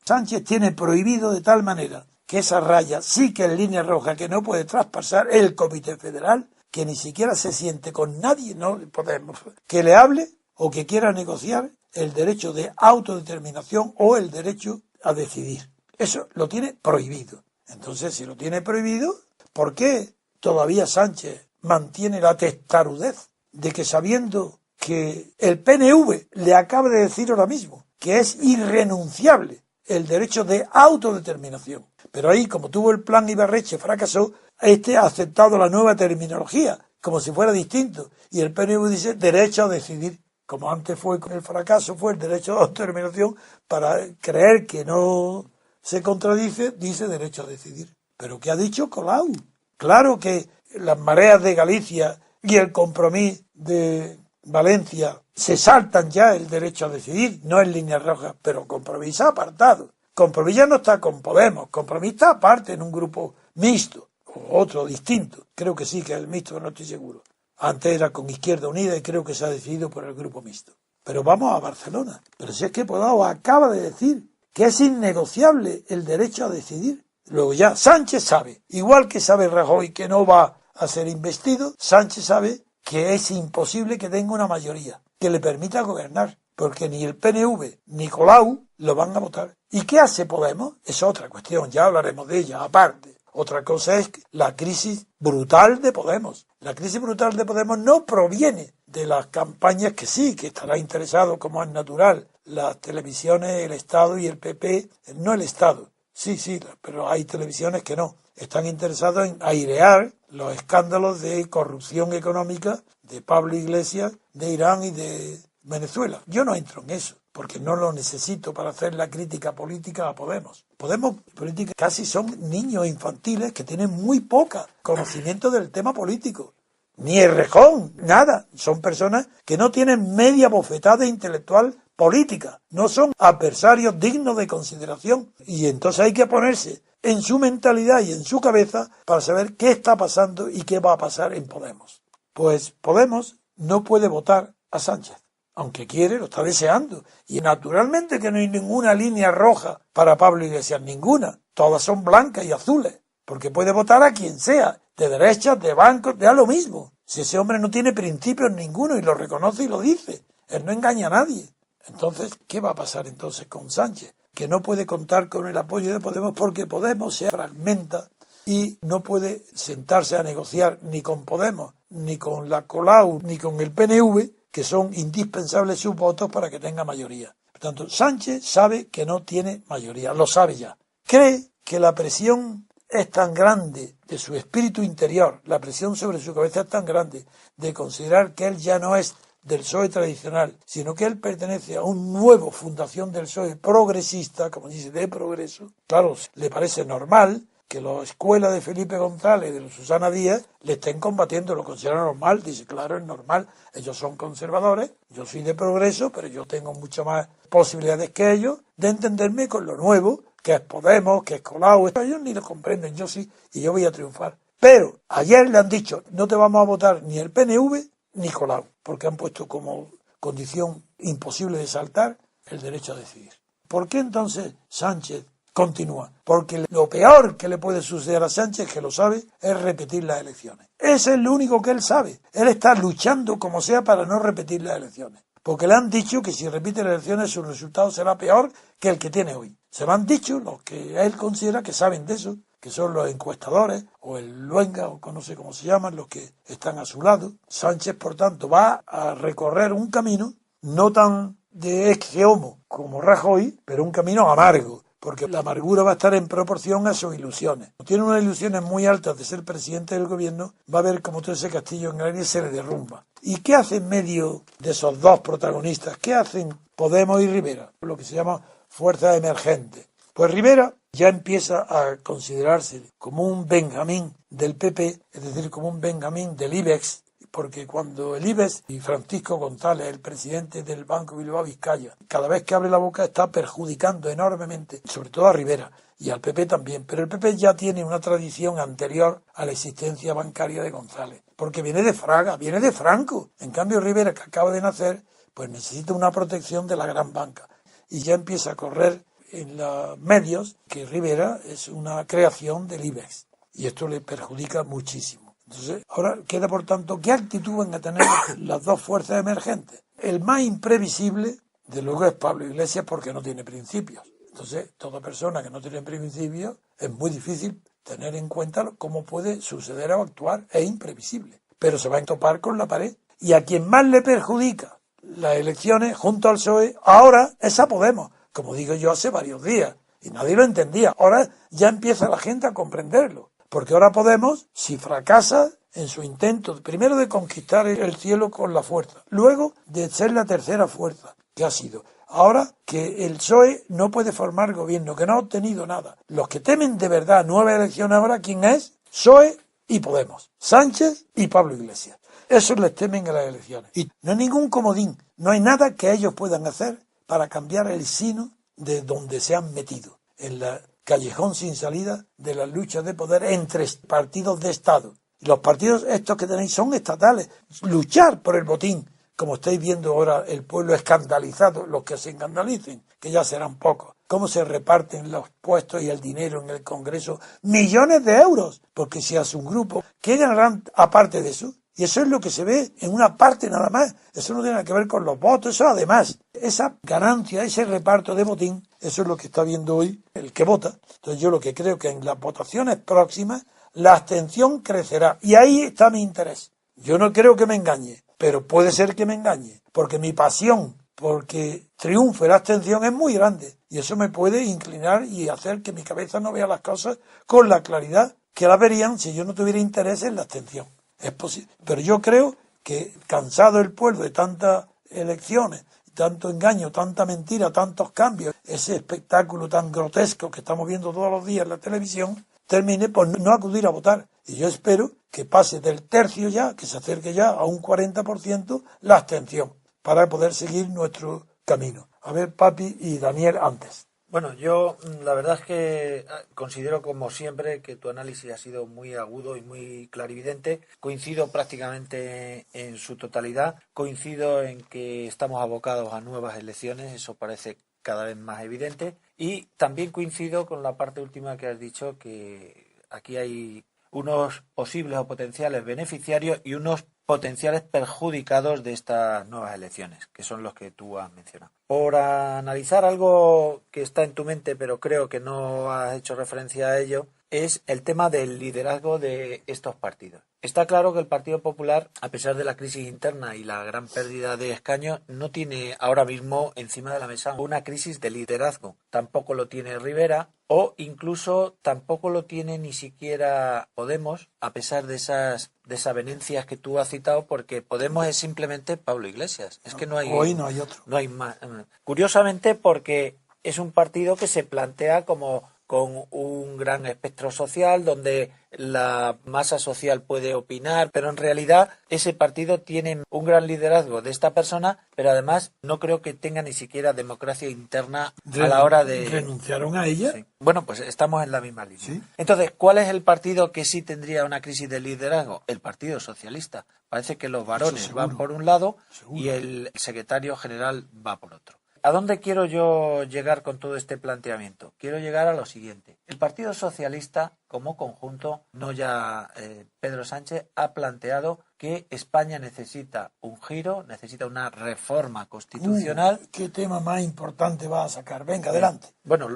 Sánchez tiene prohibido de tal manera que esa raya sí que es línea roja que no puede traspasar el Comité Federal, que ni siquiera se siente con nadie, no podemos, que le hable o que quiera negociar el derecho de autodeterminación o el derecho a decidir. Eso lo tiene prohibido. Entonces, si lo tiene prohibido, ¿por qué todavía Sánchez mantiene la testarudez de que, sabiendo que el PNV le acaba de decir ahora mismo que es irrenunciable el derecho de autodeterminación? Pero ahí, como tuvo el plan Ibarretxe, fracasó, ha aceptado la nueva terminología, como si fuera distinto. Y el PNV dice derecho a decidir. Como antes fue el fracaso, fue el derecho de autodeterminación, para creer que no se contradice, dice derecho a decidir. ¿Pero qué ha dicho Colau? Claro que las mareas de Galicia y el Compromís de Valencia se saltan ya el derecho a decidir, no es línea roja, pero Compromís ha apartado. Compromís ya no está con Podemos, Compromís está aparte en un grupo mixto, o otro distinto. Creo que sí, que es el mixto, pero no estoy seguro. Antes era con Izquierda Unida y creo que se ha decidido por el grupo mixto. Pero vamos a Barcelona. Pero si es que Podemos acaba de decir que es innegociable el derecho a decidir. Luego ya Sánchez sabe, igual que sabe Rajoy que no va a ser investido, Sánchez sabe que es imposible que tenga una mayoría que le permita gobernar, porque ni el PNV ni Colau lo van a votar. ¿Y qué hace Podemos? Es otra cuestión, ya hablaremos de ella aparte. Otra cosa es la crisis brutal de Podemos. La crisis brutal de Podemos no proviene de las campañas que sí, que estará interesado, como es natural, las televisiones, el Estado y el PP, no el Estado. Sí, pero hay televisiones que no. Están interesados en airear los escándalos de corrupción económica de Pablo Iglesias, de Irán y de Venezuela. Yo no entro en eso, porque no lo necesito para hacer la crítica política a Podemos. Podemos política casi son niños infantiles que tienen muy poca conocimiento del tema político. Ni Errejón, nada. Son personas que no tienen media bofetada intelectual política. No son adversarios dignos de consideración. Y entonces hay que ponerse en su mentalidad y en su cabeza para saber qué está pasando y qué va a pasar en Podemos. Pues Podemos no puede votar a Sánchez. Aunque quiere, lo está deseando. Y naturalmente que no hay ninguna línea roja para Pablo Iglesias, ninguna. Todas son blancas y azules. Porque puede votar a quien sea, de derechas, de bancos, da lo mismo. Si ese hombre no tiene principios ninguno y lo reconoce y lo dice, él no engaña a nadie. Entonces, ¿qué va a pasar entonces con Sánchez? Que no puede contar con el apoyo de Podemos porque Podemos se fragmenta y no puede sentarse a negociar ni con Podemos, ni con la Colau, ni con el PNV, que son indispensables sus votos para que tenga mayoría. Por tanto, Sánchez sabe que no tiene mayoría, lo sabe ya. Cree que la presión es tan grande de su espíritu interior, la presión sobre su cabeza es tan grande de considerar que él ya no es del PSOE tradicional, sino que él pertenece a un nuevo fundación del PSOE progresista, como dice, de progreso. Claro, le parece normal que la escuela de Felipe González, de Susana Díaz, le estén combatiendo, lo considera normal, dice, claro, es normal, ellos son conservadores, yo soy de progreso, pero yo tengo muchas más posibilidades que ellos de entenderme con lo nuevo, que es Podemos, que es Colau, ellos ni lo comprenden, yo sí, y yo voy a triunfar. Pero ayer le han dicho, no te vamos a votar ni el PNV ni Colau, porque han puesto como condición imposible de saltar el derecho a decidir. ¿Por qué entonces Sánchez continúa? Porque lo peor que le puede suceder a Sánchez, que lo sabe, es repetir las elecciones. Ese es lo único que él sabe. Él está luchando como sea para no repetir las elecciones. Porque le han dicho que si repite las elecciones su resultado será peor que el que tiene hoy. Se lo han dicho los que él considera que saben de eso, que son los encuestadores, o el Luenga, o no sé cómo se llaman, los que están a su lado. Sánchez, por tanto, va a recorrer un camino no tan de ex homo como Rajoy, pero un camino amargo, porque la amargura va a estar en proporción a sus ilusiones. Tiene unas ilusiones muy altas de ser presidente del gobierno, va a ver como todo ese castillo en el aire se le derrumba. ¿Y qué hace en medio de esos dos protagonistas? ¿Qué hacen Podemos y Rivera? Lo que se llama fuerza emergente. Pues Rivera ya empieza a considerarse como un Benjamín del PP, es decir, como un Benjamín del IBEX, porque cuando el IBEX y Francisco González, el presidente del Banco Bilbao Vizcaya, cada vez que abre la boca está perjudicando enormemente, sobre todo a Rivera y al PP también, pero el PP ya tiene una tradición anterior a la existencia bancaria de González, porque viene de Fraga, viene de Franco. En cambio Rivera, que acaba de nacer, pues necesita una protección de la gran banca y ya empieza a correr en los medios que Rivera es una creación del IBEX y esto le perjudica muchísimo. Entonces, ahora queda por tanto, ¿qué actitud van a tener las dos fuerzas emergentes? El más imprevisible, de luego, es Pablo Iglesias porque no tiene principios. Entonces, toda persona que no tiene principios es muy difícil tener en cuenta cómo puede suceder o actuar, es imprevisible. Pero se va a topar con la pared. Y a quien más le perjudica las elecciones junto al PSOE, ahora es a Podemos, como digo yo hace varios días, y nadie lo entendía. Ahora ya empieza la gente a comprenderlo, porque ahora Podemos, si fracasa en su intento, primero de conquistar el cielo con la fuerza, luego de ser la tercera fuerza, que ha sido, ahora que el PSOE no puede formar gobierno, que no ha obtenido nada. Los que temen de verdad nuevas elecciones ahora, ¿quién es? PSOE y Podemos, Sánchez y Pablo Iglesias. Esos les temen a las elecciones. Y no hay ningún comodín, no hay nada que ellos puedan hacer para cambiar el sino de donde se han metido, en la callejón sin salida de las luchas de poder entre partidos de Estado. Y los partidos estos que tenéis son estatales. Luchar por el botín, como estáis viendo ahora el pueblo escandalizado, los que se escandalicen, que ya serán pocos. Cómo se reparten los puestos y el dinero en el Congreso, millones de euros, porque si hace un grupo, ¿qué ganarán aparte de eso? Y eso es lo que se ve en una parte nada más. Eso no tiene nada que ver con los votos, eso además. Esa ganancia, ese reparto de botín, eso es lo que está viendo hoy el que vota. Entonces yo lo que creo que en las votaciones próximas la abstención crecerá. Y ahí está mi interés. Yo no creo que me engañe, pero puede ser que me engañe, porque mi pasión porque triunfe la abstención es muy grande. Y eso me puede inclinar y hacer que mi cabeza no vea las cosas con la claridad que las verían si yo no tuviera interés en la abstención. Es posible, pero yo creo que cansado el pueblo de tantas elecciones, tanto engaño, tanta mentira, tantos cambios, ese espectáculo tan grotesco que estamos viendo todos los días en la televisión, termine por no acudir a votar. Y yo espero que pase del tercio ya, que se acerque ya a un 40% la abstención, para poder seguir nuestro camino. A ver, Papi y Daniel antes. Bueno, yo la verdad es que considero como siempre que tu análisis ha sido muy agudo y muy clarividente. Coincido prácticamente en su totalidad. Coincido en que estamos abocados a nuevas elecciones, eso parece cada vez más evidente. Y también coincido con la parte última que has dicho, que aquí hay unos posibles o potenciales beneficiarios y unos potenciales perjudicados de estas nuevas elecciones, que son los que tú has mencionado. Por analizar algo que está en tu mente, pero creo que no has hecho referencia a ello, es el tema del liderazgo de estos partidos. Está claro que el Partido Popular, a pesar de la crisis interna y la gran pérdida de escaños, no tiene ahora mismo encima de la mesa una crisis de liderazgo. Tampoco lo tiene Rivera o incluso tampoco lo tiene ni siquiera Podemos, a pesar de esas desavenencias que tú has citado, porque Podemos es simplemente Pablo Iglesias. Es que no hay, hoy no hay otro. No hay más. Curiosamente, porque es un partido que se plantea como con un gran espectro social donde la masa social puede opinar, pero en realidad ese partido tiene un gran liderazgo de esta persona, pero además no creo que tenga ni siquiera democracia interna a la hora de... ¿Renunciaron a ella? Sí. Bueno, pues estamos en la misma línea. ¿Sí? Entonces, ¿cuál es el partido que sí tendría una crisis de liderazgo? El Partido Socialista. Parece que los varones van por un lado y el secretario general va por otro. ¿A dónde quiero yo llegar con todo este planteamiento? Quiero llegar a lo siguiente. El Partido Socialista, como conjunto, no ya Pedro Sánchez, ha planteado que España necesita un giro, necesita una reforma constitucional. ¿Qué tema más importante vas a sacar? Venga, adelante. Bueno,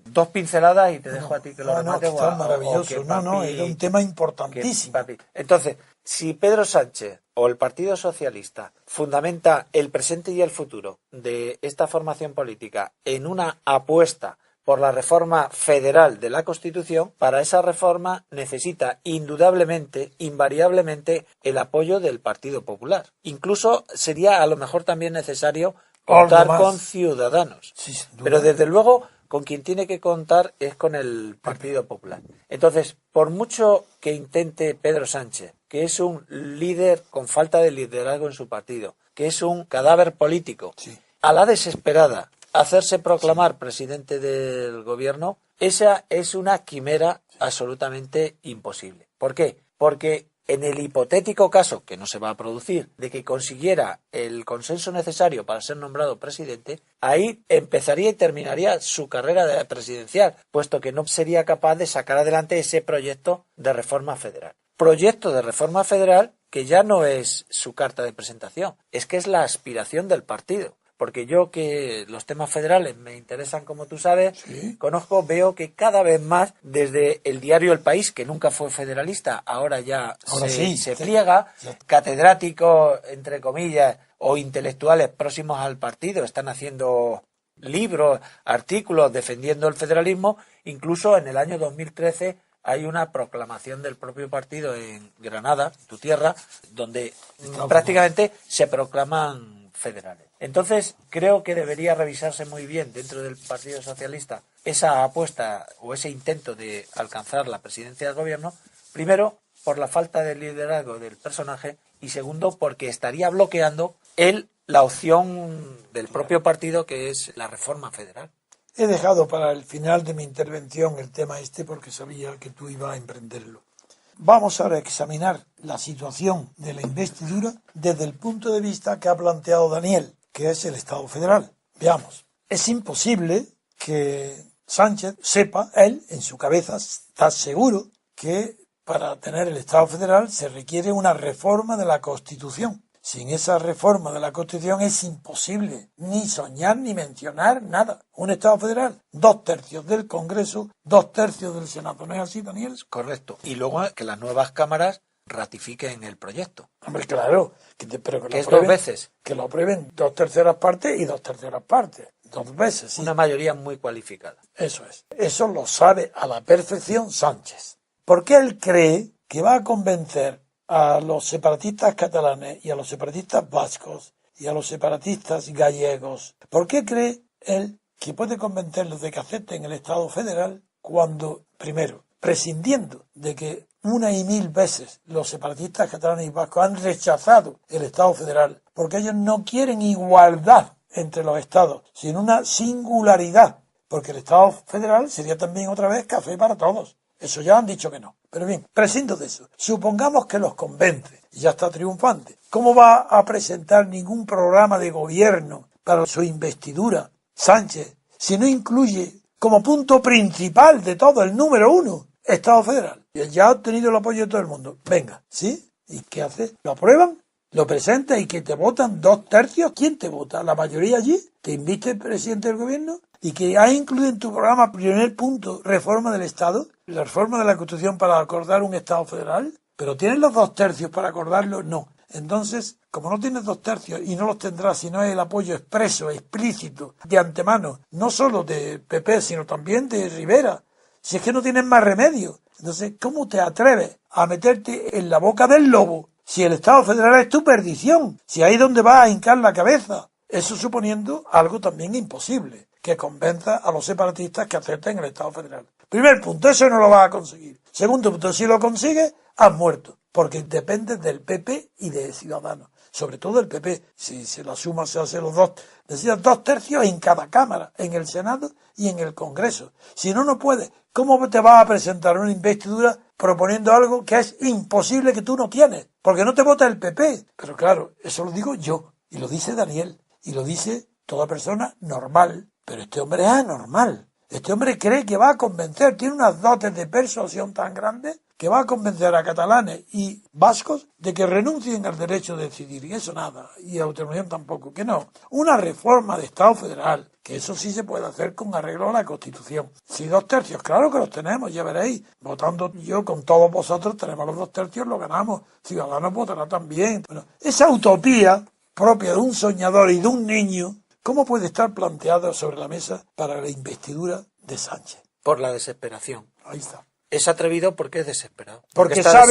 dos pinceladas y te dejo a ti que lo remates. Está maravilloso. Era un tema importantísimo. Entonces, si Pedro Sánchez o el Partido Socialista fundamenta el presente y el futuro de esta formación política en una apuesta por la reforma federal de la Constitución, para esa reforma necesita indudablemente, invariablemente, el apoyo del Partido Popular. Incluso sería a lo mejor también necesario contar con Ciudadanos. Sí, pero desde luego con quien tiene que contar es con el Partido Popular. Entonces, por mucho que intente Pedro Sánchez, que es un líder con falta de liderazgo en su partido, que es un cadáver político, a la desesperada, hacerse proclamar presidente del gobierno, esa es una quimera absolutamente imposible. ¿Por qué? Porque en el hipotético caso, que no se va a producir, de que consiguiera el consenso necesario para ser nombrado presidente, ahí empezaría y terminaría su carrera presidencial, puesto que no sería capaz de sacar adelante ese proyecto de reforma federal. Proyecto de reforma federal que ya no es su carta de presentación, es que es la aspiración del partido. Porque yo, que los temas federales me interesan, como tú sabes, Sí. veo que cada vez más, desde el diario El País, que nunca fue federalista, ahora se pliega, catedráticos, entre comillas, o intelectuales próximos al partido, están haciendo libros, artículos defendiendo el federalismo. Incluso en el año 2013 hay una proclamación del propio partido en Granada, tu tierra, donde prácticamente se proclaman federales. Entonces, creo que debería revisarse muy bien dentro del Partido Socialista esa apuesta o ese intento de alcanzar la presidencia del gobierno, primero por la falta de liderazgo del personaje y segundo porque estaría bloqueando la opción del propio partido, que es la reforma federal. He dejado para el final de mi intervención el tema porque sabía que tú ibas a emprenderlo. Vamos ahora a examinar la situación de la investidura desde el punto de vista que ha planteado Daniel, que es el Estado federal. Veamos, es imposible que Sánchez sepa, él en su cabeza está seguro que para tener el Estado federal se requiere una reforma de la Constitución. Sin esa reforma de la Constitución es imposible ni soñar ni mencionar nada. Un Estado federal, 2/3 del Congreso, 2/3 del Senado. ¿No es así, Daniel? Correcto. Y luego que las nuevas cámaras ratifiquen el proyecto. Hombre, claro. Pero que es aprueben, 2 veces. Que lo aprueben 2/3 partes y 2/3 partes. 2 veces, sí. Una mayoría muy cualificada. Eso es. Eso lo sabe a la perfección Sánchez. Porque él cree que va a convencer a los separatistas catalanes y a los separatistas vascos y a los separatistas gallegos. ¿Por qué cree él que puede convencerlos de que acepten el Estado federal cuando, primero, prescindiendo de que una y mil veces los separatistas catalanes y vascos han rechazado el Estado federal porque ellos no quieren igualdad entre los estados, sino una singularidad, porque el Estado federal sería también otra vez café para todos? Eso ya han dicho que no. Pero bien, prescindo de eso. Supongamos que los convence y ya está triunfante. ¿Cómo va a presentar ningún programa de gobierno para su investidura Sánchez si no incluye como punto principal de todo, el número 1, Estado federal? Y él ya ha obtenido el apoyo de todo el mundo. Venga, ¿sí? ¿Y qué hace? ¿Lo aprueban? ¿Lo presenta y que te votan 2/3? ¿Quién te vota? ¿La mayoría allí? ¿Te invite el presidente del gobierno? ¿Y que ha incluido en tu programa primer punto reforma del Estado? ¿La reforma de la Constitución para acordar un Estado federal? ¿Pero tienes los 2/3 para acordarlo? No. Entonces, como no tienes 2/3 y no los tendrás si no hay el apoyo expreso, explícito, de antemano, no solo de PP, sino también de Rivera, si es que no tienes más remedio. Entonces, ¿cómo te atreves a meterte en la boca del lobo si el Estado federal es tu perdición? Si ahí es donde vas a hincar la cabeza. Eso suponiendo algo también imposible, que convenza a los separatistas que acepten el Estado federal. Primer punto, eso no lo vas a conseguir. Segundo punto, si lo consigues, has muerto, porque depende del PP y de Ciudadanos. Sobre todo el PP, si se la suma se hace los dos, necesitas 2/3 en cada cámara, en el Senado y en el Congreso. Si no, no puedes. ¿Cómo te vas a presentar una investidura proponiendo algo que es imposible, que tú no tienes? Porque no te vota el PP. Pero claro, eso lo digo yo, y lo dice Daniel, y lo dice toda persona normal. Pero este hombre es anormal. Este hombre cree que va a convencer, tiene unas dotes de persuasión tan grandes que va a convencer a catalanes y vascos de que renuncien al derecho de decidir. Y eso nada. Y a autonomía tampoco. Que no. Una reforma de Estado federal, que eso sí se puede hacer con arreglo a la Constitución. Si 2/3, claro que los tenemos, ya veréis. Votando yo con todos vosotros, tenemos los 2/3, lo ganamos. Ciudadanos votará también. Bueno, esa utopía propia de un soñador y de un niño, ¿cómo puede estar planteada sobre la mesa para la investidura de Sánchez? Por la desesperación. Ahí está. Es atrevido porque es desesperado. Porque está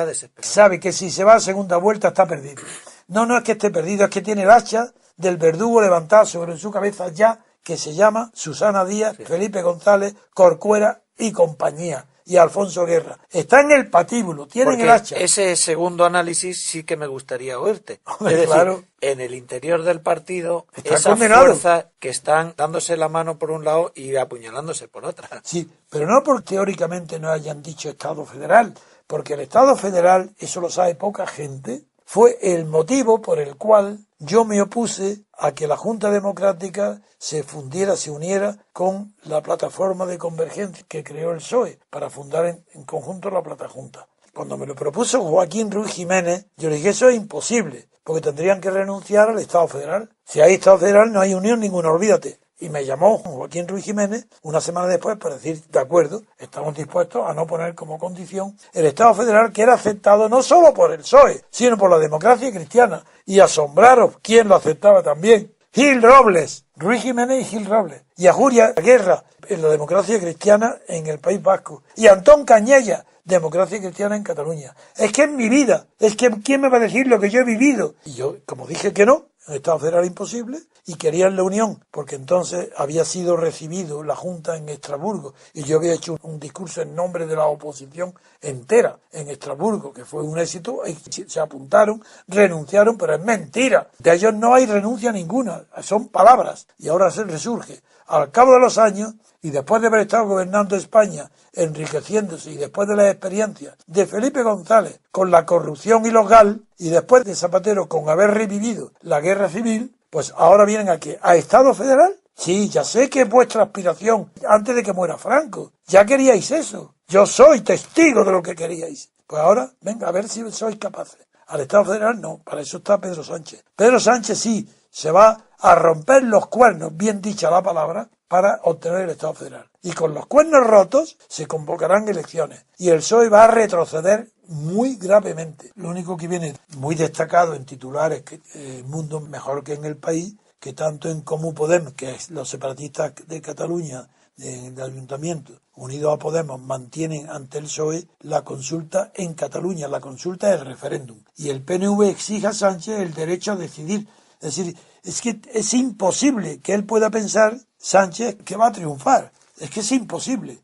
desesperado. Sabe que si se va a segunda vuelta está perdido. No es que esté perdido, es que tiene el hacha del verdugo levantada sobre su cabeza ya, que se llama Susana Díaz, sí, Felipe González, Corcuera y compañía. Y Alfonso Guerra. Está en el patíbulo, tienen porque el hacha. Ese segundo análisis sí que me gustaría oírte. Hombre, es decir, claro, en el interior del partido, está esas condenado. fuerzas que están dándose la mano por un lado y apuñalándose por otra. Sí, pero no porque teóricamente no hayan dicho Estado federal, porque el Estado federal, eso lo sabe poca gente, fue el motivo por el cual yo me opuse a que la Junta Democrática se fundiera, se uniera con la plataforma de convergencia que creó el PSOE para fundar en conjunto la Platajunta. Cuando me lo propuso Joaquín Ruiz Jiménez, yo le dije, eso es imposible, porque tendrían que renunciar al Estado federal. Si hay Estado federal no hay unión ninguna, olvídate. Y me llamó Joaquín Ruiz Jiménez una semana después para decir, de acuerdo, estamos dispuestos a no poner como condición el Estado federal, que era aceptado no solo por el PSOE, sino por la democracia cristiana. Y asombraros, ¿quién lo aceptaba también? Gil Robles, Ruiz Jiménez y Gil Robles. Y a Julia Guerra, en la democracia cristiana en el País Vasco. Y Antón Cañella, democracia cristiana en Cataluña. Es que es mi vida, es que ¿quién me va a decir lo que yo he vivido? Y yo, como dije que no, el Estado federal imposible, y querían la unión, porque entonces había sido recibido la Junta en Estrasburgo, y yo había hecho un discurso en nombre de la oposición entera en Estrasburgo, que fue un éxito, y se apuntaron, renunciaron, pero es mentira. De ellos no hay renuncia ninguna, son palabras, y ahora se resurge. Al cabo de los años, y después de haber estado gobernando España, enriqueciéndose, y después de las experiencias de Felipe González con la corrupción ilegal, y después de Zapatero con haber revivido la guerra civil, pues ahora vienen aquí, ¿a Estado federal? Sí, ya sé que es vuestra aspiración, antes de que muera Franco, ya queríais eso, yo soy testigo de lo que queríais. Pues ahora, venga, a ver si sois capaces. Al Estado federal no, para eso está Pedro Sánchez. Pedro Sánchez sí, se va a romper los cuernos, bien dicha la palabra, para obtener el Estado federal. Y con los cuernos rotos se convocarán elecciones. Y el PSOE va a retroceder muy gravemente. Lo único que viene muy destacado en titulares, que el mundo mejor que en el país, que tanto en Comú Podem, que es los separatistas de Cataluña, del ayuntamiento, unidos a Podemos, mantienen ante el PSOE la consulta en Cataluña. La consulta es el referéndum. Y el PNV exige a Sánchez el derecho a decidir. Es decir, es que es imposible que él pueda pensar, Sánchez, que va a triunfar. Es que es imposible.